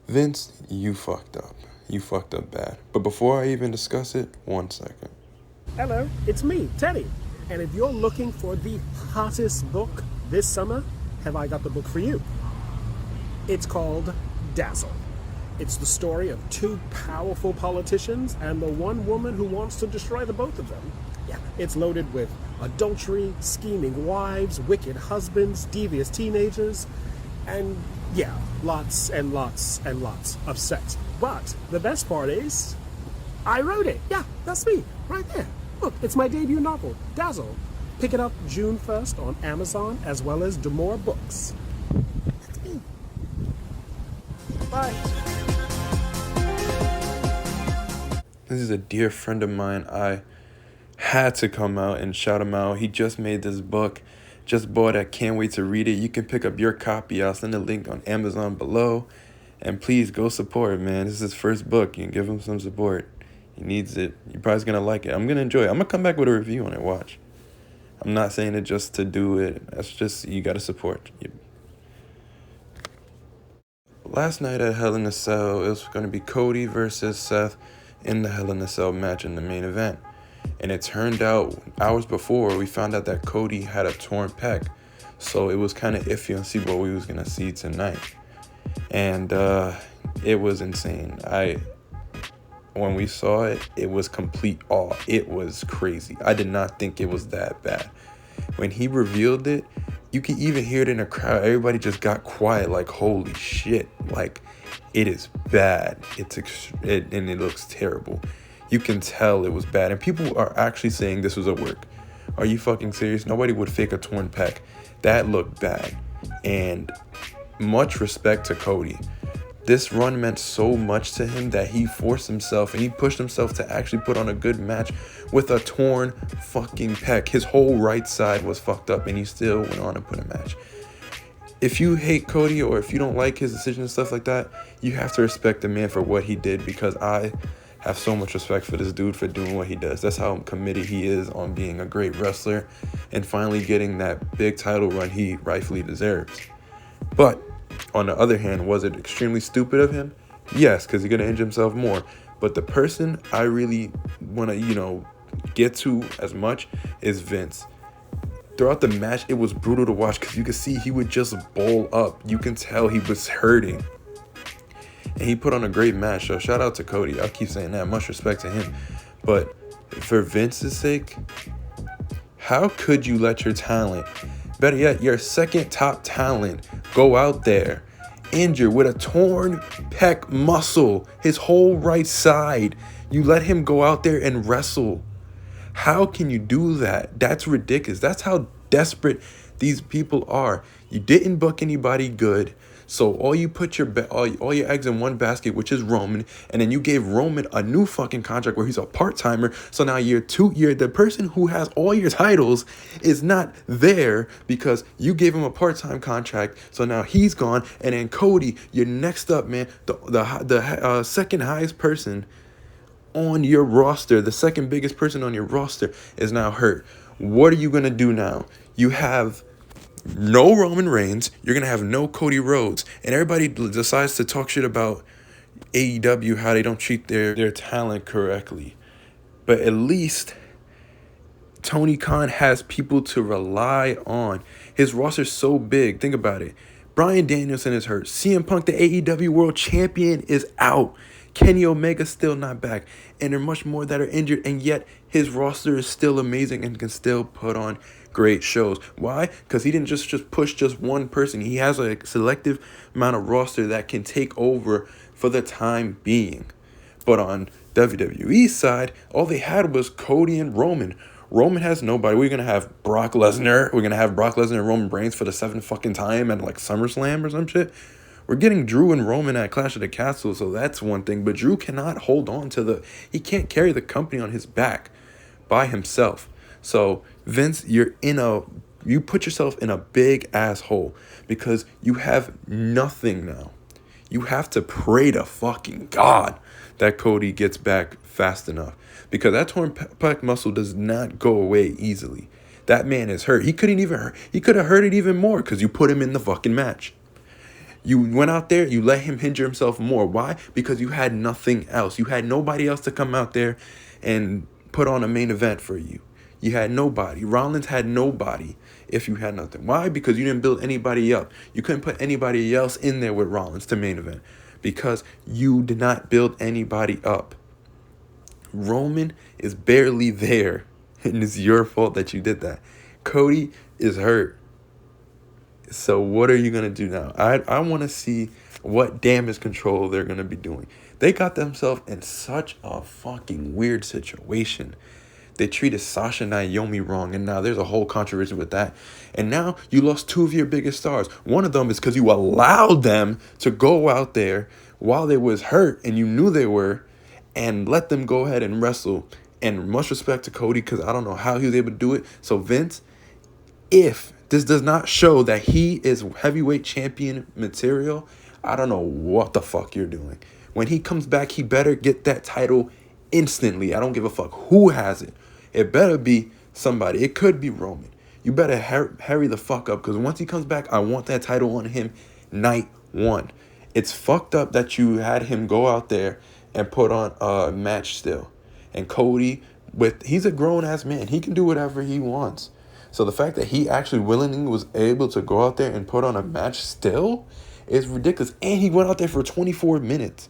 Vince, you fucked up. You fucked up bad. But before I even discuss it, 1 second. Hello, it's me, Teddy. And if you're looking for the hottest book this summer, have I got the book for you? It's called DAZZLE. It's the story of two powerful politicians and the one woman who wants to destroy the both of them. Yeah, it's loaded with adultery, scheming wives, wicked husbands, devious teenagers, and yeah, lots and lots and lots of sex. But the best part is, I wrote it. Yeah, that's me, right there. Look, it's my debut novel, Dazzle. Pick it up June 1st on Amazon as well as Demore Books. That's me. Bye. This is a dear friend of mine. I had to come out and shout him out. He just made this book. Just bought it. Can't wait to read it. You can pick up your copy. I'll send a link on Amazon below. And please go support it, man. This is his first book. You can give him some support. He needs it. You're probably going to like it. I'm going to enjoy it. I'm going to come back with a review on it. Watch. I'm not saying it just to do it. That's just, you got to support. Last night at Hell in a Cell, it was going to be Cody versus Seth in the Hell in a Cell match in the main event. And it turned out, hours before, we found out that Cody had a torn pec. So it was kind of iffy on see what we was going to see tonight. And it was insane. When we saw it, it was complete awe. It was crazy. I did not think it was that bad. When he revealed it, you can even hear it in the crowd. Everybody just got quiet, like, holy shit. Like, it is bad. And it looks terrible. You can tell it was bad. And people are actually saying this was a work. Are you fucking serious? Nobody would fake a torn pec. That looked bad. And much respect to Cody. This run meant so much to him that he forced himself and he pushed himself to actually put on a good match with a torn fucking pec. His whole right side was fucked up and he still went on to put a match. If you hate Cody or if you don't like his decisions and stuff like that, you have to respect the man for what he did, because I have so much respect for this dude for doing what he does. That's how committed he is on being a great wrestler and finally getting that big title run he rightfully deserves. But on the other hand, was it extremely stupid of him? Yes, because he's going to injure himself more. But the person I really want to, get to as much is Vince. Throughout the match, it was brutal to watch because you could see he would just bowl up. You can tell he was hurting. And he put on a great match. So shout out to Cody. I'll keep saying that. Much respect to him. But for Vince's sake, how could you let your talent, better yet, your second top talent, go out there injured with a torn pec muscle, his whole right side? You let him go out there and wrestle. How can you do that? That's ridiculous. That's how desperate these people are. You didn't book anybody good. So all you put all your eggs in one basket, which is Roman, and then you gave Roman a new fucking contract where he's a part-timer. So now the person who has all your titles is not there because you gave him a part-time contract. So now he's gone, and then Cody, you're next up, man. The second highest person on your roster, the second biggest person on your roster, is now hurt. What are you gonna do now? You have no Roman Reigns, you're going to have no Cody Rhodes, and everybody decides to talk shit about AEW, how they don't treat their talent correctly. But at least Tony Khan has people to rely on. His roster's so big. Think about it. Bryan Danielson is hurt. CM Punk, the AEW World Champion, is out. Kenny Omega's still not back. And there are much more that are injured, and yet his roster is still amazing and can still put on great shows. Why? Because he didn't just push just one person. He has a selective amount of roster that can take over for the time being. But on WWE's side, all they had was Cody and Roman. Roman has nobody. We're going to have Brock Lesnar. We're going to have Brock Lesnar and Roman Reigns for the 7th fucking time at like SummerSlam or some shit. We're getting Drew and Roman at Clash of the Castle, so that's one thing. But Drew cannot hold on to he can't carry the company on his back by himself. So Vince, you put yourself in a big asshole because you have nothing now. You have to pray to fucking God that Cody gets back fast enough, because that torn pec muscle does not go away easily. That man is hurt. He could have hurt it even more because you put him in the fucking match. You went out there, you let him injure himself more. Why? Because you had nothing else. You had nobody else to come out there and put on a main event for you. You had nobody. Rollins had nobody if you had nothing. Why? Because you didn't build anybody up. You couldn't put anybody else in there with Rollins to main event because you did not build anybody up. Roman is barely there, and it's your fault that you did that. Cody is hurt. So what are you going to do now? I want to see what damage control they're going to be doing. They got themselves in such a fucking weird situation. They treated Sasha and Naomi wrong, and now there's a whole controversy with that. And now you lost two of your biggest stars. One of them is because you allowed them to go out there while they was hurt, and you knew they were, and let them go ahead and wrestle. And much respect to Cody, because I don't know how he was able to do it. So Vince, if this does not show that he is heavyweight champion material, I don't know what the fuck you're doing. When he comes back, he better get that title instantly. I don't give a fuck who has it. It better be somebody. It could be Roman. You better hurry the fuck up, because once he comes back, I want that title on him night one. It's fucked up that you had him go out there and put on a match still. And Cody, he's a grown-ass man. He can do whatever he wants. So the fact that he actually willingly was able to go out there and put on a match still is ridiculous. And he went out there for 24 minutes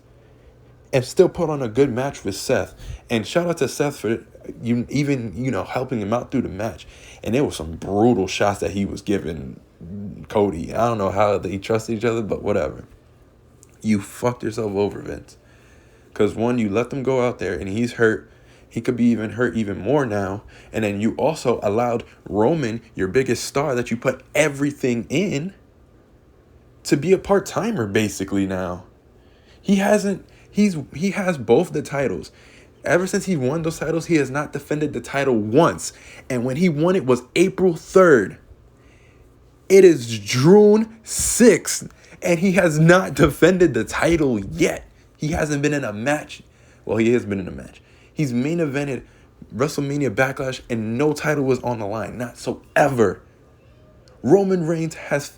and still put on a good match with Seth. And shout out to Seth for helping him out through the match. And there was some brutal shots that he was giving Cody. I don't know how they trusted each other, but whatever. You fucked yourself over, Vince. Because one, you let them go out there and he's hurt. He could be even hurt even more now. And then you also allowed Roman, your biggest star that you put everything in, to be a part-timer basically now. He has both the titles. Ever since he won those titles, he has not defended the title once. And when he won it was April 3rd. It is June 6th. And he has not defended the title yet. He hasn't been in a match. Well, he has been in a match. He's main evented WrestleMania Backlash and no title was on the line. Not so ever. Roman Reigns has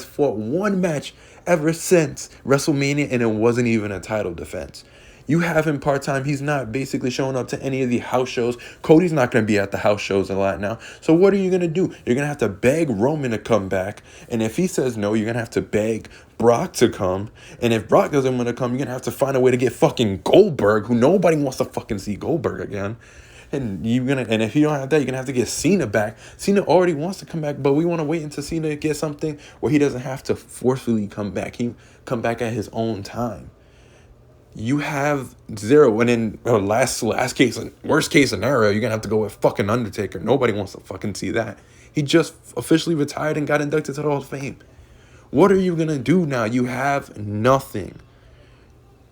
fought one match ever since WrestleMania, and it wasn't even a title defense. You have him part-time. He's not basically showing up to any of the house shows. Cody's not going to be at the house shows a lot now. So what are you going to do? You're going to have to beg Roman to come back. And if he says no, you're going to have to beg Brock to come. And if Brock doesn't want to come, you're going to have to find a way to get fucking Goldberg, who nobody wants to fucking see Goldberg again. And if you don't have that, you're going to have to get Cena back. Cena already wants to come back, but we want to wait until Cena gets something where he doesn't have to forcefully come back. He come back at his own time. You have zero, and in worst case scenario, you're gonna have to go with fucking Undertaker. Nobody wants to fucking see that. He just officially retired and got inducted to the Hall of Fame. What are you gonna do now? You have nothing,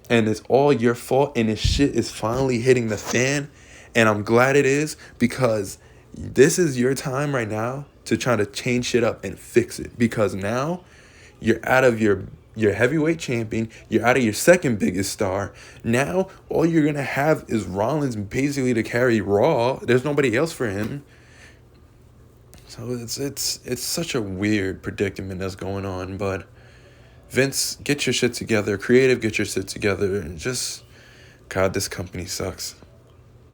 and it's all your fault. And this shit is finally hitting the fan, and I'm glad it is, because this is your time right now to try to change shit up and fix it. Because now you're out of your heavyweight champion. You're out of your second biggest star. Now, all you're going to have is Rollins basically to carry Raw. There's nobody else for him. So it's such a weird predicament that's going on. But Vince, get your shit together. Creative, get your shit together. And just, God, this company sucks.